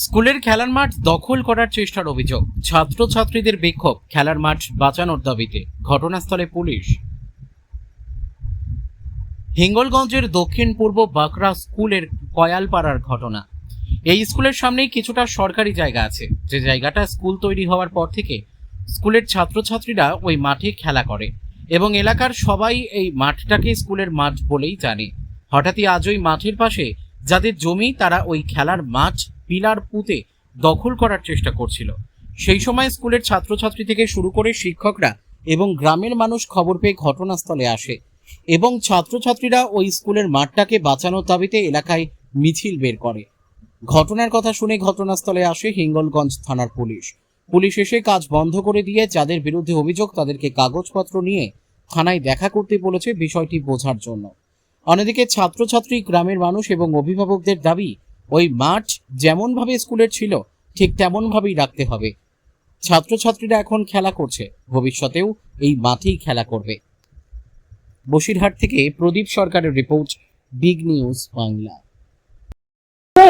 স্কুলের খেলার মাঠ দখল করার চেষ্টার অভিযোগ, ছাত্রছাত্রীদের বিক্ষোভ, খেলার মাঠ বাঁচানোর দাবিতে ঘটনাস্থলে পুলিশ। হিঙ্গলগঞ্জের দক্ষিণ পূর্ব বাঁকড়া স্কুলের কয়ালপাড়ার ঘটনা। এই স্কুলের সামনেই কিছুটা সরকারি জায়গা আছে, যে জায়গাটা স্কুল তৈরি হওয়ার পর থেকে স্কুলের ছাত্রছাত্রীরা ওই মাঠে খেলা করে এবং এলাকার সবাই এই মাঠটাকে স্কুলের মাঠ বলেই জানে। হঠাৎই আজ ওই মাঠের পাশে যাদের জমি, তারা ওই খেলার মাঠ পিলার পুঁতে দখল করার চেষ্টা করছিল। সেই সময় স্কুলের ছাত্রছাত্রী থেকে শুরু করে শিক্ষকরা এবং গ্রামের মানুষ খবর পেয়ে ঘটনাস্থলে আসে এবং ছাত্রছাত্রীরা ওই স্কুলের মাঠটাকে বাঁচানোর দাবিতে এলাকায় মিছিল বের করে। ঘটনার কথা শুনে ঘটনাস্থলে আসে হিঙ্গলগঞ্জ থানার পুলিশ। পুলিশ এসে কাজ বন্ধ করে দিয়ে যাদের বিরুদ্ধে অভিযোগ তাদেরকে কাগজপত্র নিয়ে থানায় দেখা করতে বলেছে বিষয়টি বোঝার জন্য। অন্যদিকে ছাত্রছাত্রী, গ্রামের মানুষ এবং অভিভাবকদের দাবি, ওই মাঠ যেমনভাবে স্কুলের ছিল ঠিক তেমনভাবেই রাখতে হবে। ছাত্রছাত্রীরা এখন খেলা করছে, ভবিষ্যতেও এই মাঠেই খেলা করবে। বসিরহাট থেকে প্রদীপ সরকারের রিপোর্ট, বিগ নিউজ বাংলা।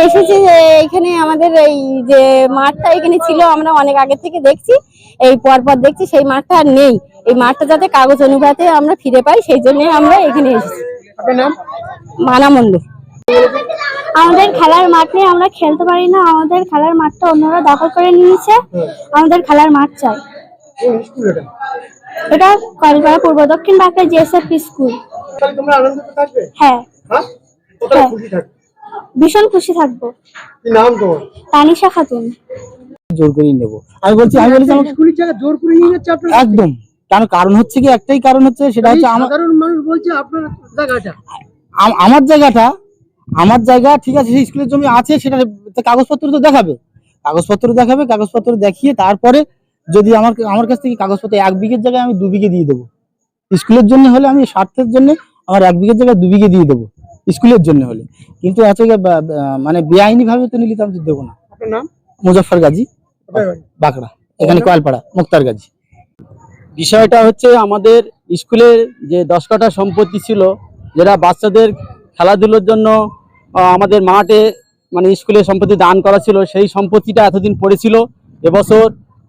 এসেছি যে এখানে আমাদের এই যে মাঠটা এখানে ছিল, আমরা অনেক আগে থেকে দেখছি, এই পরপর দেখছি সেই মাঠটা আর নেই। এই মাঠটা যাতে কাগজ অনুপাতে আমরা ফিরে পাই, সেই জন্য আমরা এখানে এসেছি। মানা মন্দির। আমাদের খেলার মাঠ নেই, আমরা খেলতে পারি না। আমাদের খেলার মাঠটা অন্যরা দখল করে নিয়েছে, আমাদের খেলার মাঠ চাই। এটা কলপাড়া পূর্ব দক্ষিণ বাঁকড়া জিএসএফ স্কুল। হ্যাঁ, ভীষণ খুশি থাকবো। তানিশা খাতুন। জোর করে নেব আমি বলছি আমাকে স্কুলের জায়গা জোর করে নিয়ে যাচ্ছে আপনারা একদম। কেন? কারণ হচ্ছে কি, একটাই কারণ হচ্ছে, সেটা হচ্ছে সাধারণ মানুষ বলছে আপনার জায়গাটা আমার জায়গা ঠিক আছে, সেই স্কুলের জমি আছে, সেটা কাগজপত্র তো দেখাবে, কাগজপত্র দেখিয়ে তারপরে যদি আমার কাছ থেকে কাগজপত্র 1 বিঘের জায়গায় আমি 2 বিঘে দিয়ে দেবো। স্কুলের জন্য হলে আমি স্বার্থের জন্য আমার 1 বিঘের জায়গায় 2 বিঘে দিয়ে দেবো স্কুলের জন্য হলে, কিন্তু আছে মানে বেআইনি ভাবে তো নিলে তো আমি দেবো না। আপনার নাম? মুজাফফর গাজী, বাঁকড়া, এখানে কয়ালপাড়া, মুক্তার গাজী। বিষয়টা হচ্ছে, আমাদের স্কুলের যে 10 কাঠা সম্পত্তি ছিল, যেটা বাচ্চাদের খেলাধুলোর জন্য আমাদের মাঠে মানে স্কুলের সম্পত্তি দান করা ছিল, সেই সম্পত্তিটা এতদিন পড়েছিল। এবছর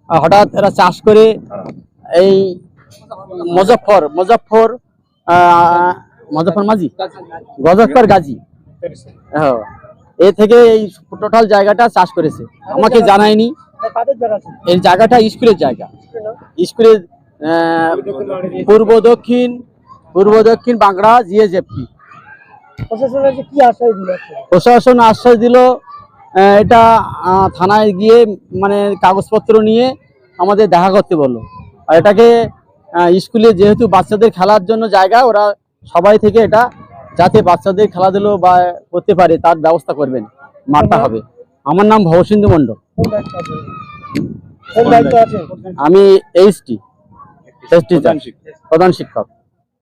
হঠাৎ এরা চাষ করে এই মুজাফফর গাজী এ থেকে এই টোটাল জায়গাটা চাষ করেছে, আমাকে জানায়নি। এই জায়গাটা স্কুলের জায়গা, স্কুলের পূর্ব দক্ষিণ বাঁকড়া জিএসএফপি। প্রশাসন আশ্বাস দিল, এটা থানায় গিয়ে মানে কাগজপত্র নিয়ে আমাদের দেখা করতে বললো। আর এটাকে স্কুলে যেহেতু বাচ্চাদের খেলার জন্য জায়গা, ওরা সবাই থেকে এটা যাতে বাচ্চাদের খেলাধুলো বা করতে পারে তার ব্যবস্থা করবেন, মাঠটা হবে। আমার নাম ভবসিন্ধু মণ্ডল, আমি এইচটি প্রধান শিক্ষক।